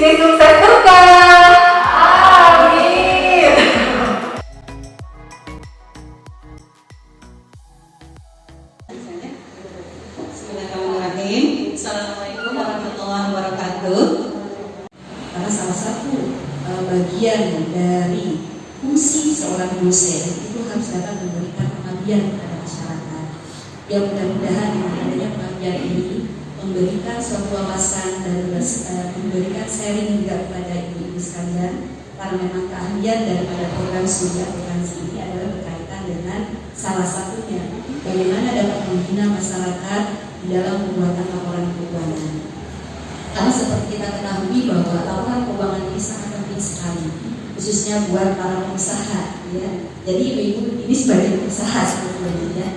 Sini sukses berkah. Amin. Bismillahirrahmanirrahim. Assalamualaikum warahmatullahi wabarakatuh. Karena salah satu bagian dari fungsi seorang dosen itu harus dapat memberikan pengabdian kepada masyarakat. Ya mudah-mudahan dengan adanya pengabdian ini memberikan suatu wawasan dan memberikan sharing juga kepada ibu-ibu sekalian, karena memang keahlian daripada program studi akuntansi ini adalah berkaitan dengan salah satunya bagaimana dapat membina masyarakat di dalam pembuatan laporan keuangan. Karena seperti kita ketahui bahwa laporan keuangan ini sangat penting sekali, khususnya buat para pengusaha, ya. Jadi ibu-ibu ini sebagai pengusaha sebetulnya, ya.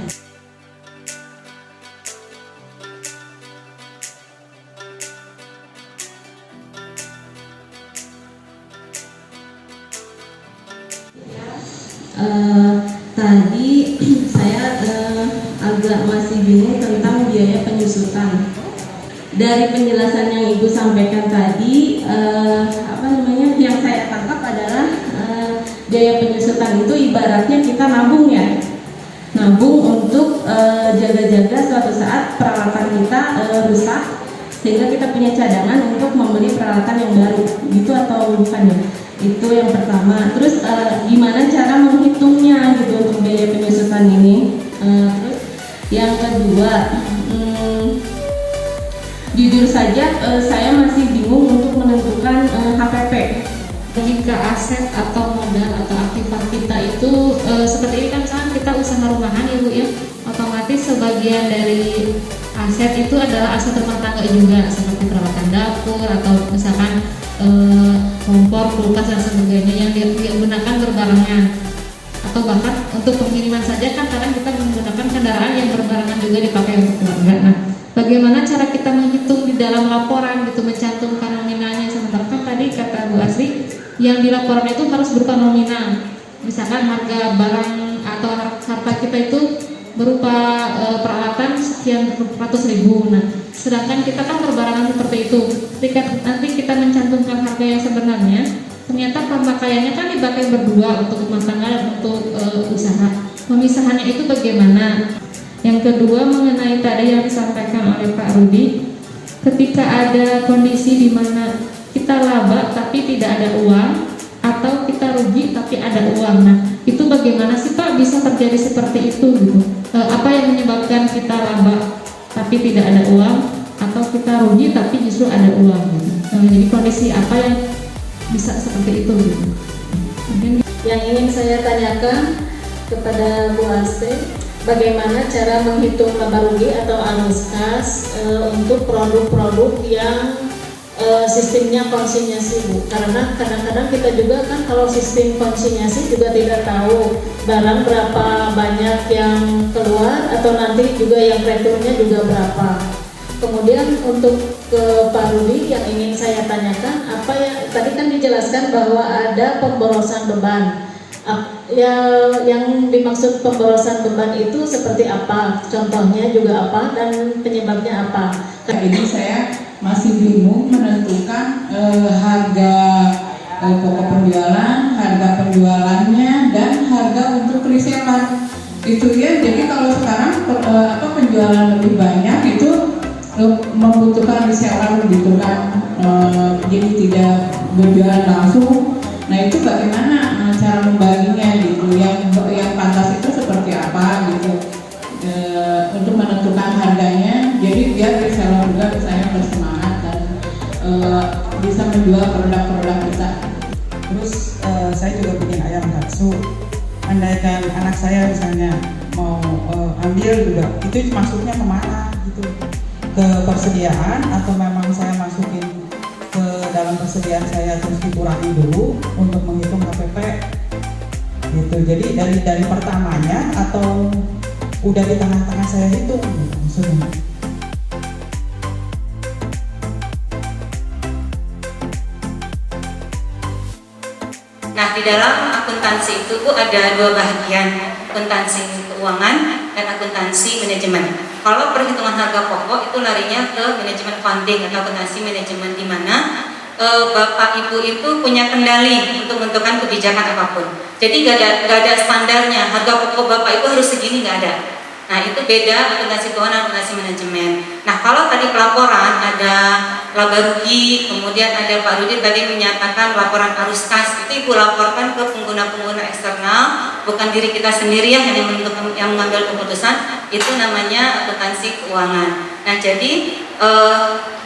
Tadi saya agak masih bingung tentang biaya penyusutan. Dari penjelasan yang Ibu sampaikan tadi, yang saya tangkap adalah biaya penyusutan itu ibaratnya kita nabung, ya, nabung untuk jaga-jaga suatu saat peralatan kita rusak, sehingga kita punya cadangan untuk membeli peralatan yang baru, gitu atau bukan, ya? Itu yang pertama. Terus gimana cara menghitungnya gitu untuk biaya penyusutan ini? Terus yang kedua, jujur saja saya masih bingung untuk menentukan HPP. Jika aset atau modal atau aktiva kita itu seperti ini kan, misalkan kita usaha rumahan ya Bu ya, otomatis sebagian dari aset itu adalah aset rumah tangga juga, seperti peralatan dapur atau misalkan kompor, kulkas dan sebagainya yang digunakan berbarengan, atau bahkan untuk pengiriman saja kan kadang kita menggunakan kendaraan yang berbarengan juga dipakai untuk keluarga. Nah, bagaimana cara kita menghitung di dalam laporan gitu, mencantumkan nominalnya, sementara kan tadi kata Bu Asri yang di laporan itu harus berupa nominal, misalkan harga barang atau harta kita itu berupa peralatan sekian ratus ribu. Nah, sedangkan kita kan berbarengan seperti itu. Ketika nanti kita mencantumkan harga yang sebenarnya, ternyata pemakaiannya kan dipakai berdua untuk rumah tangga dan untuk usaha. Pemisahannya itu bagaimana? Yang kedua, mengenai tadi yang disampaikan oleh Pak Rudi, ketika ada kondisi di mana kita laba tapi tidak ada uang, atau kita rugi tapi ada uang. Nah, itu bagaimana sih Pak bisa terjadi seperti itu gitu? Apa yang menyebabkan kita laba tapi tidak ada uang, atau kita rugi tapi justru ada uang gitu? Jadi kondisi apa yang bisa seperti itu gitu? Mungkin Yang ingin saya tanyakan kepada Bu Astri, bagaimana cara menghitung laba rugi atau arus kas untuk produk-produk yang sistemnya konsinyasi, Bu? Karena kadang-kadang kita juga kan kalau sistem konsinyasi juga tidak tahu barang berapa banyak yang keluar, atau nanti juga yang returnya juga berapa. Kemudian untuk ke Pak Rudi yang ingin saya tanyakan, apa yang tadi kan dijelaskan bahwa ada pemborosan beban. Yang dimaksud pemborosan beban itu seperti apa? Contohnya juga apa dan penyebabnya apa? Ini saya masih bingung menentukan harga pokok penjualan, harga penjualannya, dan harga untuk reseller. Itu ya. Jadi kalau sekarang penjualan lebih banyak itu membutuhkan reseller gitu kan, jadi tidak berjualan langsung. Nah, itu bagaimana cara membaginya gitu? Yang pantas itu seperti apa gitu? Untuk menentukan harganya, jadi biar reseller juga misalnya bersemangat dan bisa menjual produk-produk kita. Terus saya juga bikin ayam bakso. Andaikan anak saya misalnya mau ambil juga, itu masuknya kemana gitu? Ke persediaan, atau memang saya masukin ke dalam persediaan saya terus dikurangi dulu untuk menghitung HPP gitu. Jadi dari pertamanya atau udah di tengah-tengah saya hitung gitu, maksudnya. Nah, di dalam akuntansi itu Bu ada dua bagian, akuntansi keuangan dan akuntansi manajemen. Kalau perhitungan harga pokok itu larinya ke manajemen funding atau akuntansi manajemen, di mana Bapak Ibu itu punya kendali untuk menentukan kebijakan apapun. Jadi gak ada standarnya, harga pokok Bapak Ibu harus segini, gak ada. Nah itu beda akuntansi keuangan, akuntansi manajemen. Nah kalau tadi pelaporan ada laba rugi, kemudian ada Pak Rudi tadi menyatakan laporan arus kas, itu Ibu laporkan ke pengguna-pengguna eksternal, bukan diri kita sendiri yang hanya menentukan, yang mengambil keputusan. Itu namanya akuntansi keuangan. Nah jadi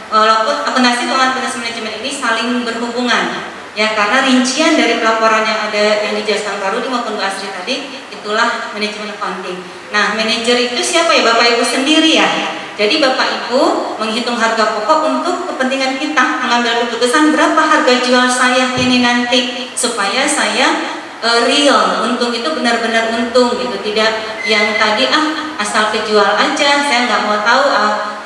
walaupun akuntansi keuangan, akuntansi manajemen ini saling berhubungan, ya karena rincian dari pelaporan yang ada yang dijelaskan Pak Rudi maupun Bu Asri tadi, itulah manajemen accounting. Nah, manajer itu siapa ya? Bapak Ibu sendiri ya. Jadi Bapak Ibu menghitung harga pokok untuk kepentingan kita, mengambil keputusan berapa harga jual saya ini nanti supaya saya real, untung itu benar-benar untung gitu, tidak yang tadi asal kejual aja, saya nggak mau tahu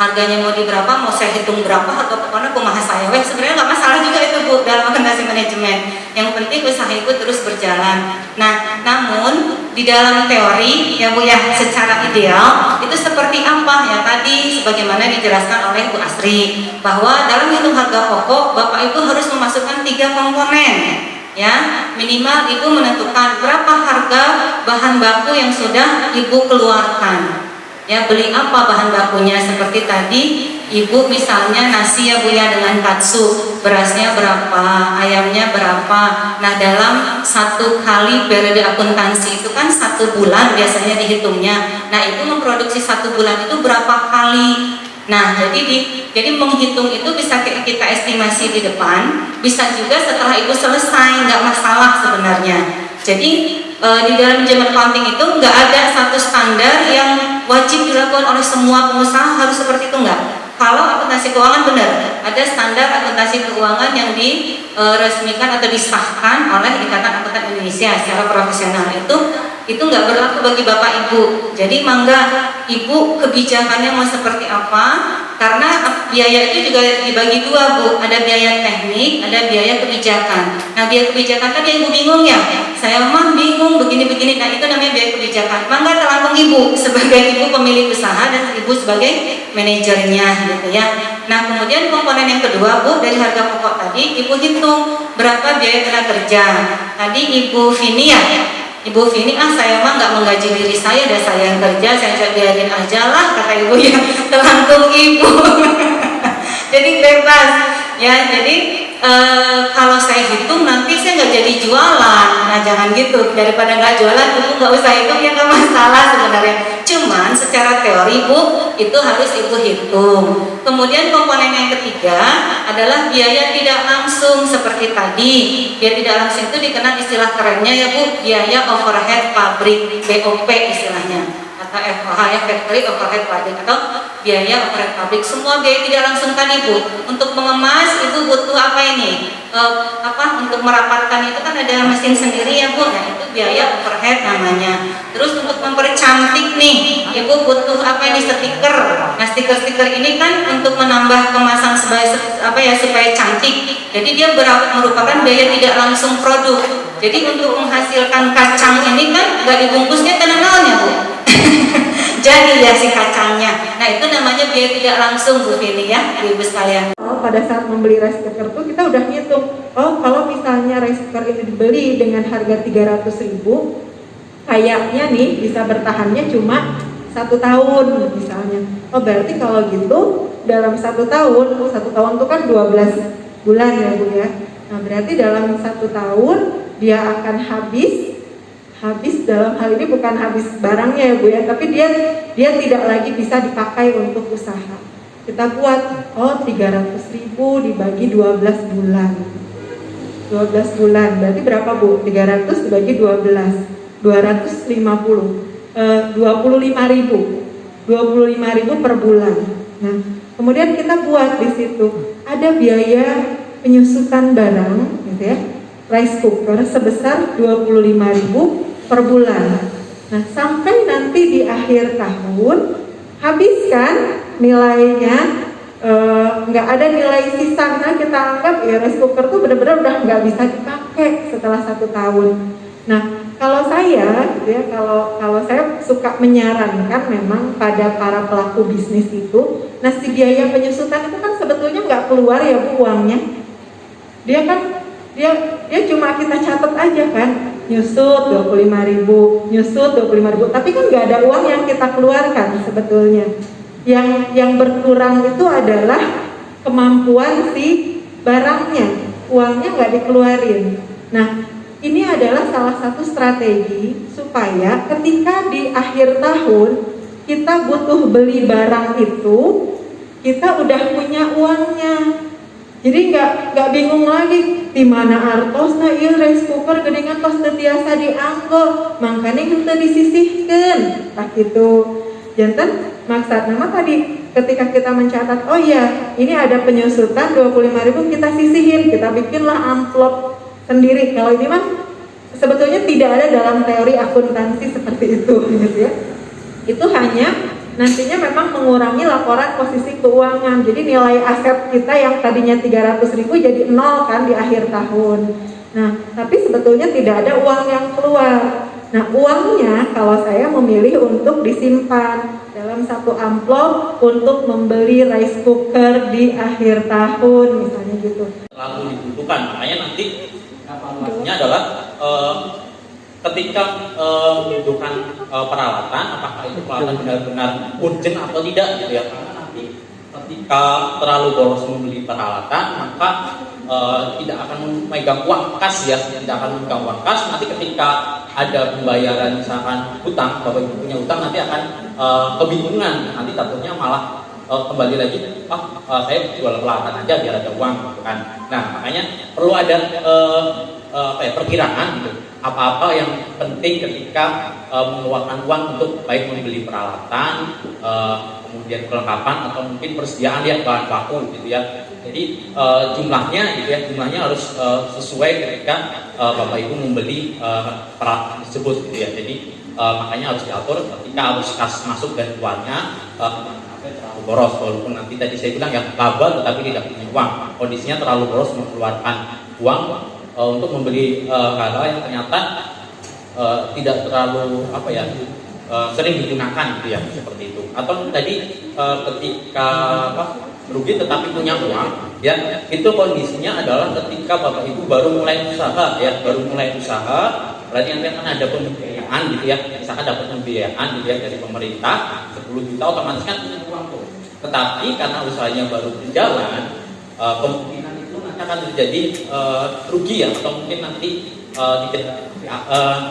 harganya mau di berapa, mau saya hitung berapa, atau pokoknya kumaha saya weh, sebenarnya nggak masalah juga itu Bu dalam akuntansi manajemen. Yang penting usaha Ibu terus berjalan. Nah, namun di dalam teori ya Bu ya, secara ideal itu seperti apa ya tadi sebagaimana dijelaskan oleh Bu Asri, bahwa dalam hitung harga pokok Bapak Ibu harus memasukkan 3 komponen. Ya, minimal Ibu menentukan berapa harga bahan baku yang sudah Ibu keluarkan. Ya, beli apa bahan bakunya, seperti tadi Ibu misalnya nasi ya Bu ya dengan katsu, berasnya berapa, ayamnya berapa. Nah, dalam 1 kali periode akuntansi itu kan 1 bulan biasanya dihitungnya. Nah, Ibu memproduksi 1 bulan itu berapa kali. Nah, jadi menghitung itu bisa kita estimasi di depan, bisa juga setelah Ibu selesai, nggak masalah sebenarnya. Jadi di dalam manajemen accounting itu nggak ada satu standar yang wajib dilakukan oleh semua pengusaha harus seperti itu, nggak. Kalau akuntansi keuangan benar, ada standar akuntansi keuangan yang diresmikan atau disahkan oleh Ikatan Akuntan Indonesia secara profesional, itu nggak berlaku bagi Bapak Ibu. Jadi mangga Ibu kebijakannya mau seperti apa, karena biaya itu juga dibagi 2 Bu, ada biaya teknik, ada biaya kebijakan. Nah, biaya kebijakan kan yang Ibu bingung ya, saya mah bingung begini-begini. Nah, itu namanya biaya kebijakan. Mangga teranggung Ibu sebagai Ibu pemilik usaha dan Ibu sebagai manajernya gitu ya. Nah, kemudian komponen yang kedua Bu, dari harga pokok tadi Ibu hitung berapa biaya tenaga kerja. Tadi Ibu Vini ya, Ibu Vini, saya mah nggak menggaji diri saya, dan saya yang kerja, saya biarin aja lah, kata Ibu ya, teranggung Ibu. Jadi bebas ya. Jadi kalau saya hitung nanti saya nggak jadi jualan. Nah, jangan gitu, daripada nggak jualan Ibu nggak usah hitung, ya nggak masalah sebenarnya. Cuman secara teori Bu, itu harus Ibu hitung. Kemudian komponen yang ketiga adalah biaya tidak langsung seperti tadi. Biaya tidak langsung itu dikenal istilah kerennya ya Bu, biaya overhead pabrik, BOP istilahnya, atau FOH ya, factory overhead pabrik, atau biaya overhead pabrik. Semua biaya tidak langsung tadi Bu. Untuk mengemas Ibu butuh apa ini? Untuk merapatkan itu kan ada mesin sendiri ya Bu. Nah, itu biaya overhead namanya. Terus untuk mempercantik nih, Ibu butuh apa ini? Stiker. Nah, stiker-stiker ini kan untuk menambah kemasan supaya cantik. Jadi dia merupakan biaya tidak langsung produk. Jadi untuk menghasilkan kacang ini kan nggak dibungkusnya tenangnya Bu. Jadi ya si kacangnya. Nah, itu namanya biaya tidak langsung Bu Vini ya, Ibu sekalian. Pada saat membeli rice cooker tuh kita udah hitung, kalau misalnya rice cooker ini dibeli dengan harga 300.000, kayaknya nih bisa bertahannya cuma 1 tahun misalnya. Berarti kalau gitu dalam 1 tahun tuh kan 12 bulan ya Bu ya. Nah, berarti dalam 1 tahun dia akan habis dalam hal ini bukan habis barangnya ya Bu ya, tapi dia tidak lagi bisa dipakai untuk usaha. Kita buat 300.000 dibagi 12 bulan. 12 bulan berarti berapa Bu? 300 dibagi 12, 250. 25.000 per bulan. Nah, kemudian kita buat di situ ada biaya penyusutan barang gitu ya, rice cooker sebesar 25.000 per bulan. Nah, sampai nanti di akhir tahun habis kan nilainya, nggak ada nilai sisa. Nah, kita anggap ya rice cooker tuh benar-benar udah nggak bisa dipakai setelah 1 tahun. Nah, kalau saya gitu ya, kalau saya suka menyarankan memang pada para pelaku bisnis itu, nah si biaya penyusutan itu kan sebetulnya nggak keluar ya Bu uangnya. dia cuma kita catat aja kan, nyusut 25.000, nyusut 25.000, tapi kan nggak ada uang yang kita keluarkan sebetulnya. Yang berkurang itu adalah kemampuan si barangnya, uangnya nggak dikeluarin. Nah, ini adalah salah satu strategi supaya ketika di akhir tahun kita butuh beli barang itu, kita udah punya uangnya. Jadi nggak bingung lagi di mana artosna ieu rice cooker gedengan tos teu tiasa dianggo, mangkane henteu disisihkeun. Tah kitu. Janten maksudna mah tadi ketika kita mencatat, oh iya, ini ada penyusutan 25.000, kita sisihin, kita bikinlah amplop sendiri. Kalau ini mah sebetulnya tidak ada dalam teori akuntansi seperti itu gitu ya. Itu hanya nantinya memang mengurangi laporan posisi keuangan. Jadi nilai aset kita yang tadinya 300.000 jadi 0 kan di akhir tahun. Nah, tapi sebetulnya tidak ada uang yang keluar. Nah, uangnya kalau saya memilih untuk disimpan dalam satu amplop untuk membeli rice cooker di akhir tahun misalnya gitu. Lalu dibutuhkan, makanya nanti evaluasinya adalah ketika membutuhkan peralatan, apakah itu peralatan benar-benar urgent atau tidak gitu ya. Karena nanti ketika terlalu boros membeli peralatan, maka tidak akan memegang uang kas ya, tidak akan memegang uang kas. Nanti ketika ada pembayaran misalkan hutang, Bapak Ibu punya hutang, nanti akan kebingungan, nanti takutnya malah kembali lagi, saya jual peralatan aja biar ada uang gitu kan. Nah, makanya perlu ada perkiraan gitu, apa-apa yang penting ketika mengeluarkan uang untuk baik membeli peralatan, kemudian perlengkapan atau mungkin persediaan ya bahan baku gitu ya. Jadi jumlahnya gitu ya, jumlahnya harus sesuai ketika Bapak Ibu membeli peralatan tersebut gitu ya. Jadi makanya harus diatur ketika harus kas masuk dan keluarnya terlalu boros, walaupun nanti tadi saya bilang ya laba tetapi tidak punya uang, kondisinya terlalu boros mengeluarkan uang untuk membeli hal yang ternyata tidak terlalu sering digunakan gitu ya, seperti itu. Atau tadi ketika rugi tetapi punya uang ya, itu kondisinya adalah ketika Bapak Ibu baru mulai usaha ya, berarti nanti akan ada pembiayaan gitu ya, misalkan dapat pembiayaan gitu ya dari pemerintah 10 juta, otomatis kan punya uang tuh. Tetapi karena usahanya baru berjalan, kemungkinan itu nanti akan terjadi rugi ya, atau mungkin nanti tidak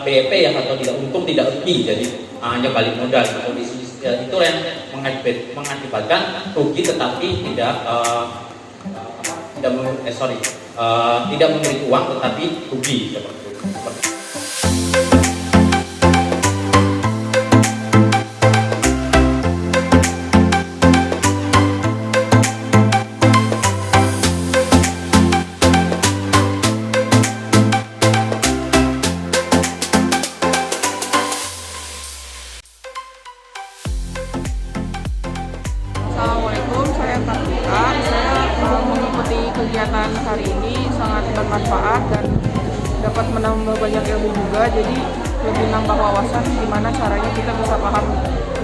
PEP ya, atau tidak untung tidak rugi, jadi hanya balik modal. Kondisi itu yang mengakibatkan rugi tetapi tidak memberi uang tetapi rugi seperti itu. Assalamualaikum, saya Kartika. Saya mengikuti kegiatan hari ini sangat bermanfaat dan dapat menambah banyak ilmu juga. Jadi lebih nambah wawasan gimana caranya kita bisa paham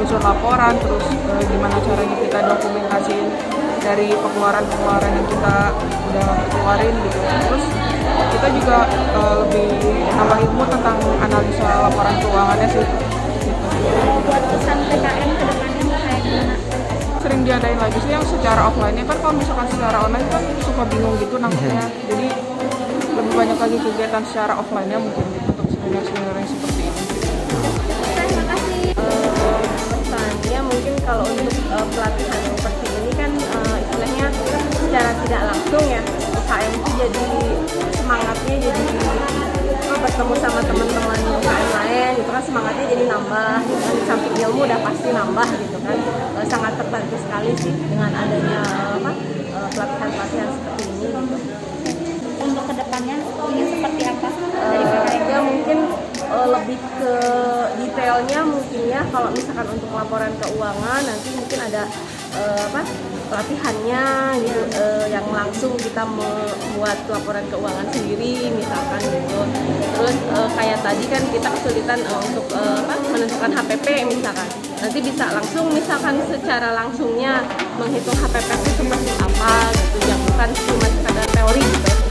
unsur laporan, terus gimana caranya kita dokumentasiin dari pengeluaran yang kita udah keluarin gitu. Terus kita juga lebih nambah ilmu tentang analisa laporan keuangannya sih. Buat pesan PKM ke depannya kayak gimana? Sering diadain lagi sih yang secara offline-nya kan, kalau misalkan secara online kan suka bingung gitu nangkepnya. Jadi lebih banyak lagi kegiatan secara offline-nya mungkin gitu, untuk seminar-seminar yang seperti ini. Terima kasih. Pesannya mungkin kalau untuk pelatihan seperti ini kan istilahnya secara tidak langsung ya, UKM itu jadi semangatnya jadi bertemu sama teman-teman UKM lain gitu kan, semangatnya jadi nambah gitu kan, di samping ilmu udah pasti nambah gitu kan. Sangat terbantu sekali sih dengan adanya pelatihan-pelatihan seperti ini gitu. Untuk kedepannya ingin seperti apa dari PKM? Mungkin lebih ke detailnya mungkin ya, kalau misalkan untuk laporan keuangan nanti mungkin ada pelatihannya gitu, yang langsung kita membuat laporan keuangan sendiri misalkan gitu. Terus kayak tadi kan kita kesulitan untuk menentukan HPP misalkan, nanti bisa langsung misalkan secara langsungnya menghitung HPP itu seperti apa gitu, yang bukan cuma sekadar teori gitu.